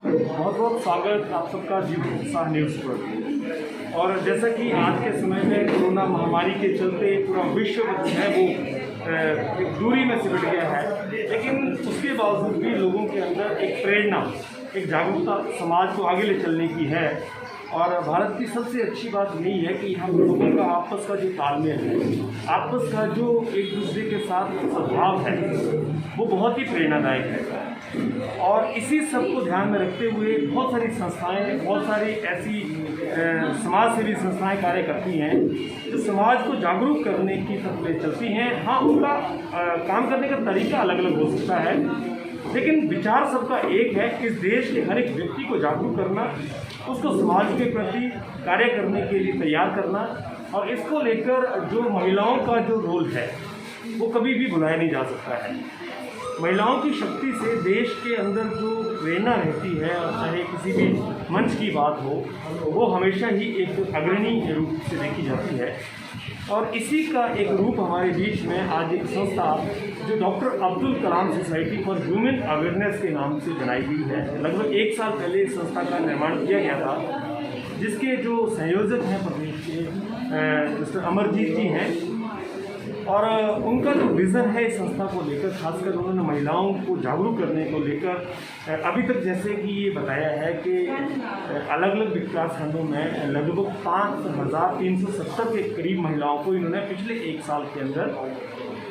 बहुत बहुत स्वागत आप सबका जीवन उत्साह न्यूज़ पर। और जैसा कि आज के समय में कोरोना महामारी के चलते पूरा विश्व जो है वो एक दूरी में सिमट गया है, लेकिन उसके बावजूद भी लोगों के अंदर एक प्रेरणा, एक जागरूकता समाज को आगे ले चलने की है। और भारत की सबसे अच्छी बात यही है कि हम लोगों का आपस का जो तालमेल है, आपस का जो एक दूसरे के साथ सद्भाव है, वो बहुत ही प्रेरणादायक है। और इसी सब को ध्यान में रखते हुए बहुत सारी संस्थाएं, बहुत सारी ऐसी समाज सेवी संस्थाएं कार्य करती हैं जो समाज को जागरूक करने की तरफ ले चलती हैं। हाँ, उनका काम करने का तरीका अलग अलग हो सकता है, लेकिन विचार सबका एक है। इस देश के हर एक व्यक्ति को जागरूक करना, उसको समाज के प्रति कार्य करने के लिए तैयार करना, और इसको लेकर जो महिलाओं का जो रोल है वो कभी भी भुलाया नहीं जा सकता है। महिलाओं की शक्ति से देश के अंदर जो प्रेरणा रहती है, और चाहे किसी भी मंच की बात हो, वो हमेशा ही एक अग्रणी रूप से देखी जाती है। और इसी का एक रूप हमारे बीच में आज एक संस्था जो doctor Abdul Kalam society for human awareness के नाम से बनाई गई है। लगभग 1 साल पहले इस संस्था का निर्माण किया गया था, जिसके जो संयोजक हैं प्रदेश के मिस्टर अमरजीत जी हैं। और उनका जो विज़न है इस संस्था को लेकर, खासकर उन्होंने महिलाओं को जागरूक करने को लेकर अभी तक जैसे कि ये बताया है कि अलग अलग विकास खंडों में लगभग 5370 के करीब महिलाओं को इन्होंने पिछले 1 साल के अंदर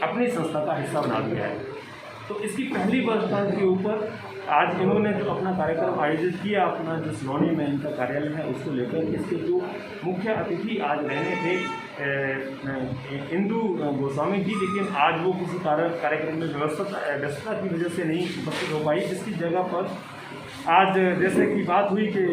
अपनी संस्था का हिस्सा बना दिया है। तो इसकी पहली वर्षगांठ के ऊपर आज इन्होंने जो अपना कार्यक्रम आयोजित किया, अपना जो सिलोनी में इनका कार्यालय है उसको लेकर, इसके जो मुख्य अतिथि आज रहने थे इंदु गोस्वामी जी, लेकिन आज वो किसी कार्यक्रम में व्यस्तता की वजह से नहीं उपस्थित हो पाई। इसकी जगह पर आज जैसे कि बात हुई कि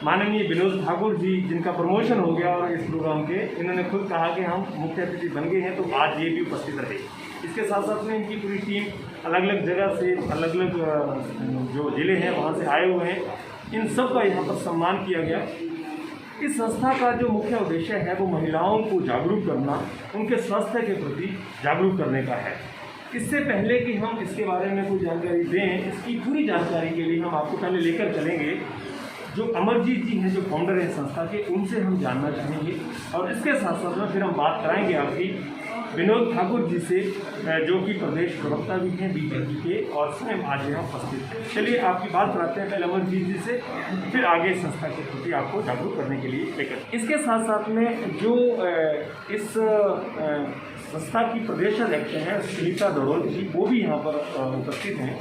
माननीय विनोद ठाकुर जी, जिनका प्रमोशन हो गया और इस प्रोग्राम के, इन्होंने खुद कहा कि हम मुख्य अतिथि बन गए हैं, तो आज ये भी उपस्थित रहे। इसके साथ साथ में इनकी पूरी टीम अलग अलग जगह से, अलग अलग जो ज़िले हैं वहाँ से आए हुए हैं। इन सब का यहाँ पर सम्मान किया गया। इस संस्था का जो मुख्य उद्देश्य है वो महिलाओं को जागरूक करना, उनके स्वास्थ्य के प्रति जागरूक करने का है। इससे पहले कि हम इसके बारे में कोई जानकारी दें, इसकी पूरी जानकारी के लिए हम आपको पहले लेकर चलेंगे जो अमरजीत जी हैं, जो फाउंडर हैं संस्था के, उनसे हम जानना चाहेंगे। और इसके साथ साथ में फिर हम बात कराएंगे आपकी विनोद ठाकुर जी से, जो कि प्रदेश प्रवक्ता भी हैं बीजेपी के, और स्वयं आज यहाँ उपस्थित हैं। चलिए आपकी बात कराते हैं पहले अमरजीत जी से, फिर आगे संस्था के प्रति आपको जागरूक करने के लिए लेकर। इसके साथ साथ में जो इस संस्था की प्रदेश अध्यक्ष हैं सुनीता दड़ोल जी, वो भी यहाँ पर उपस्थित हैं,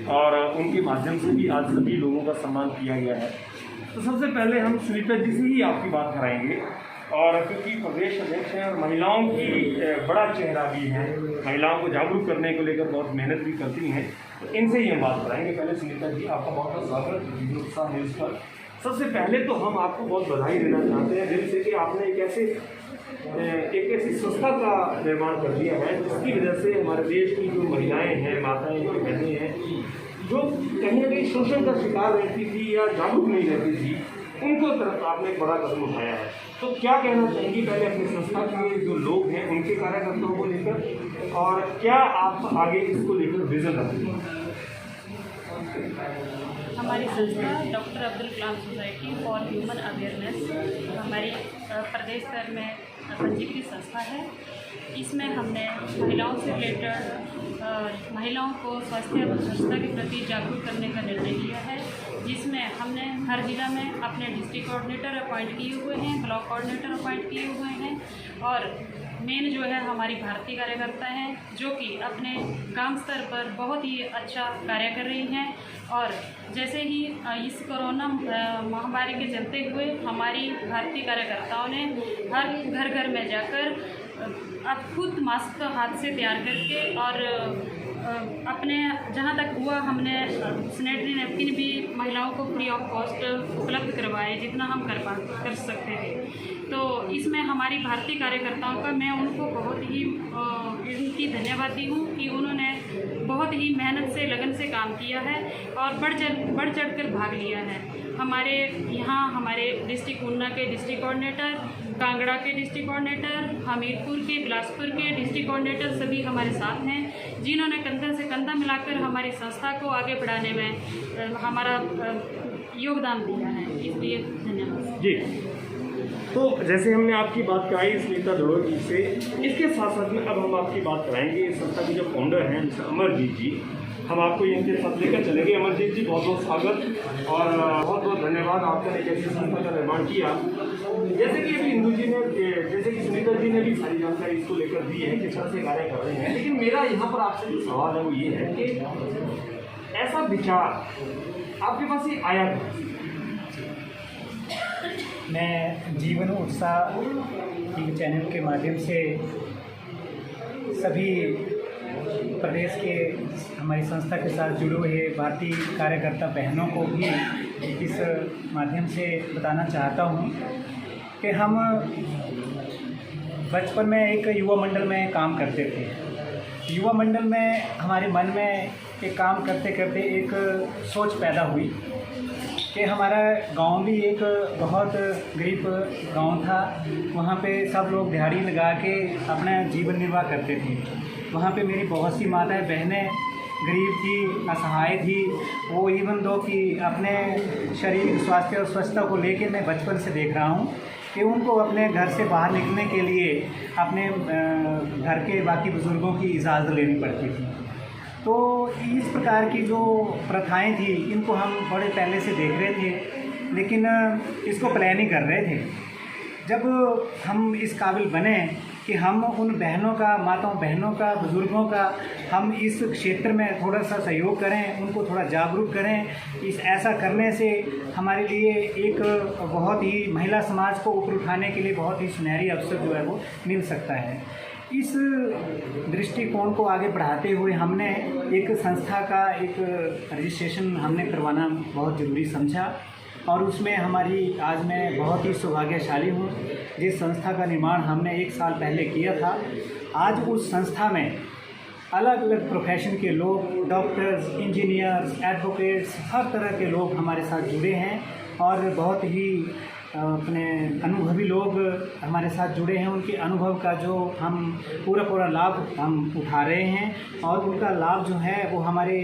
और उनके माध्यम से भी आज सभी लोगों का सम्मान किया गया है। तो सबसे पहले हम सुनीता जी से ही आपकी बात कराएंगे, और क्योंकि प्रदेश अध्यक्ष हैं और महिलाओं की बड़ा चेहरा भी है, महिलाओं को जागरूक करने को लेकर बहुत मेहनत भी करती हैं, तो इनसे ही हम बात कराएंगे। पहले सुनीता जी, आपका बहुत बहुत स्वागत जीवन उत्साह न्यूज़ पर। सबसे पहले तो हम आपको बहुत बधाई देना चाहते हैं दिल से कि आपने एक ऐसी संस्था का निर्माण कर दिया है जिसकी वजह से हमारे देश की जो महिलाएँ हैं, माताएँ हैं, बहनें हैं, जो कहीं ना कहीं शोषण का शिकार रहती थी या जागरूक नहीं रहती थी, उनको तरफ आपने एक बड़ा कदम उठाया है। तो क्या कहना चाहेंगी पहले अपनी संस्था के जो लोग हैं उनके कार्यकर्ताओं को लेकर, और क्या आप आगे इसको लेकर विजन रखते हैं? हमारी संस्था doctor Abdul Kalam society for human awareness हमारी प्रदेश स्तर में पंजीकृत संस्था है। इसमें हमने महिलाओं से रिलेटेड महिलाओं को स्वास्थ्य और स्वच्छता के प्रति जागरूक करने का निर्णय लिया है, जिसमें हमने हर जिला में अपने डिस्ट्रिक्ट कोऑर्डिनेटर अपॉइंट किए हुए हैं, ब्लॉक कोऑर्डिनेटर अपॉइंट किए हुए हैं, और मेन जो है हमारी भारतीय कार्यकर्ता हैं जो कि अपने ग्राम स्तर पर बहुत ही अच्छा कार्य कर रही हैं। और जैसे ही इस कोरोना महामारी के चलते हुए हमारी भारतीय कार्यकर्ताओं ने हर घर घर में जाकर अब खुद मास्क हाथ से तैयार करके, और अपने जहाँ तक हुआ हमने सैनिटरी नैपकिन भी महिलाओं को फ्री ऑफ कॉस्ट उपलब्ध करवाए, जितना हम कर सकते थे। तो इसमें हमारी भारतीय कार्यकर्ताओं का मैं उनको बहुत ही इनकी धन्यवादी हूँ कि उन्होंने बहुत ही मेहनत से, लगन से काम किया है और बढ़ चढ़ कर भाग लिया है। हमारे यहाँ हमारे डिस्ट्रिक्ट ऊना के डिस्ट्रिक्ट कोऑर्डिनेटर, कांगड़ा के डिस्ट्रिक्ट कोऑर्डिनेटर, हमीरपुर के, बिलासपुर के डिस्ट्रिक्ट कोऑर्डिनेटर सभी हमारे साथ हैं, जिन्होंने कंधे से कंधा मिलाकर हमारी संस्था को आगे बढ़ाने में हमारा योगदान दिया है, इसलिए धन्यवाद। जी, तो जैसे हमने आपकी बात कराई सुनीता धड़ोल जी से, इसके साथ साथ में अब हम आपकी बात कराएंगे इस संस्था के जो फाउंडर हैं मिस्टर अमरजीत जी, हम आपको इनके साथ लेकर चलेंगे। अमरजीत जी, बहुत बहुत स्वागत और बहुत बहुत धन्यवाद, आपने एक ऐसी संस्था का निर्माण किया। जैसे कि अभी इंदू जी ने, जैसे कि सुनीता जी ने भी सारी जानकारी इसको लेकर दी है, किस तरह से कार्य कर रहे हैं, लेकिन मेरा यहाँ पर आपसे जो सवाल है वो ये है कि ऐसा विचार आपके पास ये आया था? मैं जीवन उत्साह टीवी चैनल के माध्यम से सभी प्रदेश के हमारी संस्था के साथ जुड़े हुए भारतीय कार्यकर्ता बहनों को भी इस माध्यम से बताना चाहता हूँ कि हम बचपन में एक युवा मंडल में काम करते थे। युवा मंडल में हमारे मन में एक काम करते करते एक सोच पैदा हुई कि हमारा गांव भी एक बहुत गरीब गांव था। वहाँ पे सब लोग दिहाड़ी लगा के अपना जीवन निर्वाह करते थे। वहाँ पे मेरी बहुत सी माताएं बहनें गरीब थी, असहाय थी। वो इवन दो कि अपने शारीरिक स्वास्थ्य और स्वच्छता को लेके मैं बचपन से देख रहा हूँ कि उनको अपने घर से बाहर निकलने के लिए अपने घर के बाकी बुज़ुर्गों की इजाज़त लेनी पड़ती थी। तो इस प्रकार की जो प्रथाएं थी इनको हम बड़े पहले से देख रहे थे, लेकिन इसको प्लानिंग कर रहे थे। जब हम इस काबिल बने कि हम उन बहनों का, माताओं बहनों का, बुज़ुर्गों का हम इस क्षेत्र में थोड़ा सा सहयोग करें, उनको थोड़ा जागरूक करें। इस ऐसा करने से हमारे लिए एक बहुत ही महिला समाज को ऊपर उठाने के लिए बहुत ही सुनहरी अवसर जो है वो मिल सकता है। इस दृष्टिकोण को आगे बढ़ाते हुए हमने एक संस्था का एक रजिस्ट्रेशन हमने करवाना बहुत ज़रूरी समझा और उसमें हमारी आज मैं बहुत ही सौभाग्यशाली हूँ। जिस संस्था का निर्माण हमने 1 साल पहले किया था, आज उस संस्था में अलग अलग प्रोफेशन के लोग, डॉक्टर्स, इंजीनियर्स, एडवोकेट्स, हर तरह के लोग हमारे साथ जुड़े हैं और बहुत ही अपने अनुभवी लोग हमारे साथ जुड़े हैं। उनके अनुभव का जो हम पूरा लाभ हम उठा रहे हैं और उनका लाभ जो है वो हमारे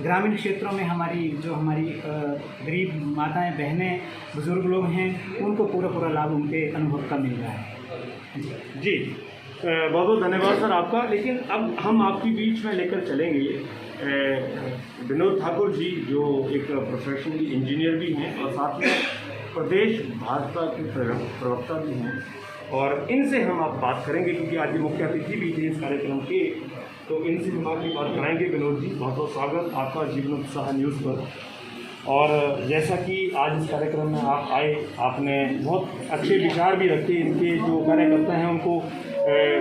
ग्रामीण क्षेत्रों में हमारी गरीब माताएं, बहनें, बुज़ुर्ग लोग हैं, उनको पूरा लाभ उनके अनुभव का मिल रहा है। जी, बहुत बहुत धन्यवाद सर आपका। लेकिन अब हम आपके बीच में लेकर चलेंगे विनोद ठाकुर जी, जो एक प्रोफेशनली इंजीनियर भी हैं और साथ में प्रदेश भाजपा के प्रवक्ता भी हैं, और इनसे हम आप बात करेंगे क्योंकि आज ये मुख्य अतिथि भी थे इस कार्यक्रम के, तो इनसे हम आपकी बात कराएंगे। विनोद जी, बहुत बहुत स्वागत आपका जीवन उत्साह न्यूज़ पर। और जैसा कि आज इस कार्यक्रम में आप आए, आपने बहुत अच्छे विचार भी रखे। इनके जो कार्यकर्ता हैं उनको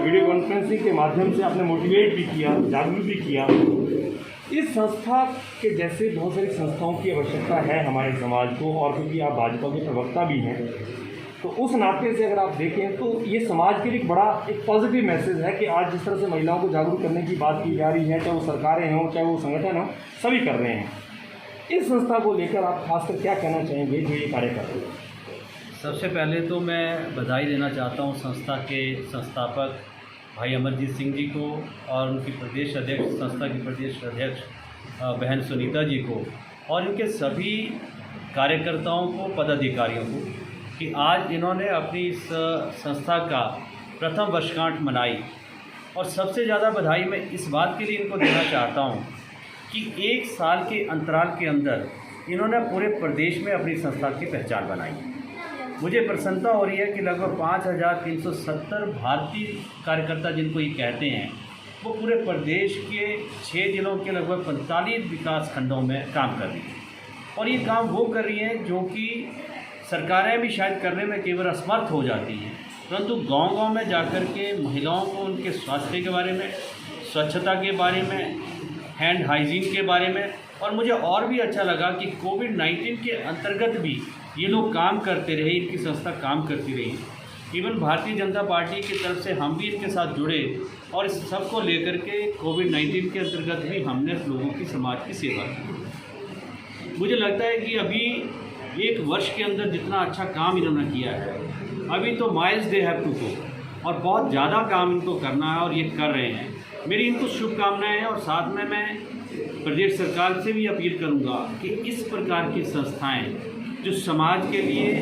वीडियो कॉन्फ्रेंसिंग के माध्यम से आपने मोटिवेट भी किया, जागरूक भी किया। इस संस्था के जैसे बहुत सारी संस्थाओं की आवश्यकता है हमारे समाज को, और क्योंकि आप भाजपा के प्रवक्ता भी हैं, तो उस नाते से अगर आप देखें तो ये समाज के लिए एक पॉजिटिव मैसेज है कि आज जिस तरह से महिलाओं को जागरूक करने की बात की जा रही है, चाहे वो सरकारें हों, चाहे वो संगठन हों, सभी कर रहे हैं। इस संस्था को लेकर आप खासकर क्या कहना चाहेंगे जो ये कार्य कर रहे हैं? सबसे पहले तो मैं बधाई देना चाहता हूँ संस्था के संस्थापक भाई अमरजीत सिंह जी को और उनकी प्रदेश अध्यक्ष, संस्था की प्रदेश अध्यक्ष बहन सुनीता जी को और इनके सभी कार्यकर्ताओं को, पदाधिकारियों को, कि आज इन्होंने अपनी इस संस्था का प्रथम वर्षगांठ मनाई। और सबसे ज़्यादा बधाई मैं इस बात के लिए इनको देना चाहता हूँ कि 1 साल के अंतराल के अंदर इन्होंने पूरे प्रदेश में अपनी संस्था की पहचान बनाई। मुझे प्रसन्नता हो रही है कि लगभग 5370 भारतीय कार्यकर्ता जिनको ये कहते हैं, वो पूरे प्रदेश के 6 जिलों के लगभग 45 विकास खंडों में काम कर रही हैं। और ये काम वो कर रही हैं जो कि सरकारें भी शायद करने में केवल असमर्थ हो जाती हैं, परंतु गांव-गांव में जाकर के महिलाओं को उनके स्वास्थ्य के बारे में, स्वच्छता के बारे में, हैंड हाइजीन के बारे में, और मुझे और भी अच्छा लगा कि कोविड-19 के अंतर्गत भी ये लोग काम करते रहे, इनकी संस्था काम करती रही। इवन भारतीय जनता पार्टी की तरफ से हम भी इनके साथ जुड़े और इस सब को लेकर के कोविड-19 के अंतर्गत भी हमने लोगों की, समाज की सेवा की। मुझे लगता है कि अभी 1 वर्ष के अंदर जितना अच्छा काम इन्होंने किया है, अभी तो miles they have to go, और बहुत ज़्यादा काम इनको करना है और ये कर रहे हैं। मेरी इनको शुभकामनाएं हैं और साथ में मैं प्रदेश सरकार से भी अपील करूंगा कि इस प्रकार की संस्थाएं जो समाज के लिए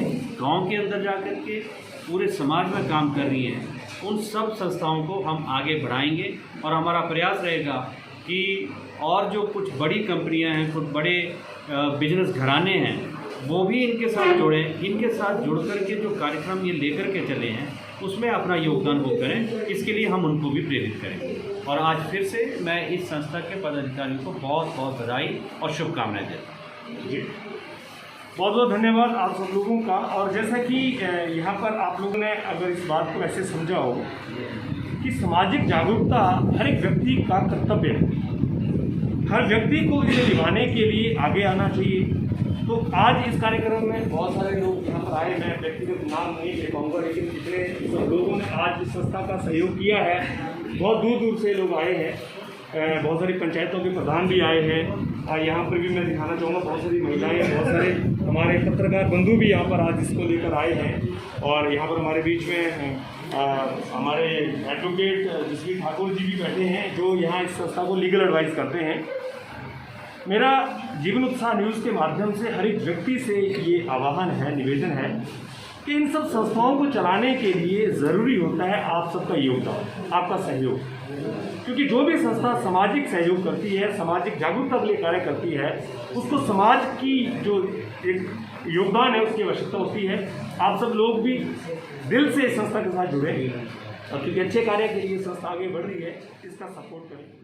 गांव के अंदर जाकर के पूरे समाज में काम कर रही हैं, उन सब संस्थाओं को हम आगे बढ़ाएंगे और हमारा प्रयास रहेगा कि और जो कुछ बड़ी कंपनियां हैं, कुछ बड़े बिजनेस घराने हैं, वो भी इनके साथ जुड़ें। इनके साथ जुड़ कर के जो कार्यक्रम ये लेकर के चले हैं उसमें अपना योगदान वो करें। इसके लिए हम उनको भी प्रेरित करेंगे। और आज फिर से मैं इस संस्था के पदाधिकारियों को बहुत बहुत बधाई और शुभकामनाएं देता हूँ। जी, बहुत बहुत धन्यवाद आप सब लोगों का। और जैसा कि यहाँ पर आप लोगों ने अगर इस बात को ऐसे समझा हो कि सामाजिक जागरूकता हर एक व्यक्ति का कर्तव्य है, हर व्यक्ति को इसे निभाने के लिए आगे आना चाहिए। तो आज इस कार्यक्रम में बहुत सारे लोग यहाँ पर आए, मैं व्यक्तिगत नाम नहीं ले पाऊँगा, लेकिन जितने सब लोगों ने आज इस संस्था का सहयोग किया है, बहुत दूर दूर से लोग आए हैं, बहुत सारी पंचायतों के प्रधान भी आए हैं। यहाँ पर भी मैं दिखाना चाहूँगा बहुत सारी महिलाएं, बहुत सारे हमारे पत्रकार बंधु भी यहाँ पर आज इसको लेकर आए हैं। और यहाँ पर हमारे बीच में हमारे एडवोकेट जसवीर ठाकुर जी भी बैठे हैं, जो यहाँ इस संस्था को लीगल एडवाइस करते हैं। मेरा जीवन उत्साह न्यूज़ के माध्यम से हर एक व्यक्ति से ये आह्वान है, निवेदन है कि इन सब संस्थाओं को चलाने के लिए ज़रूरी होता है आप सबका योगदान, आपका सहयोग। क्योंकि जो भी संस्था सामाजिक सहयोग करती है, सामाजिक जागरूकता के लिए कार्य करती है, उसको समाज की जो एक योगदान है उसकी आवश्यकता होती है। आप सब लोग भी दिल से इस संस्था के साथ जुड़े और क्योंकि अच्छे कार्य के लिए संस्था आगे बढ़ रही है, इसका सपोर्ट करें।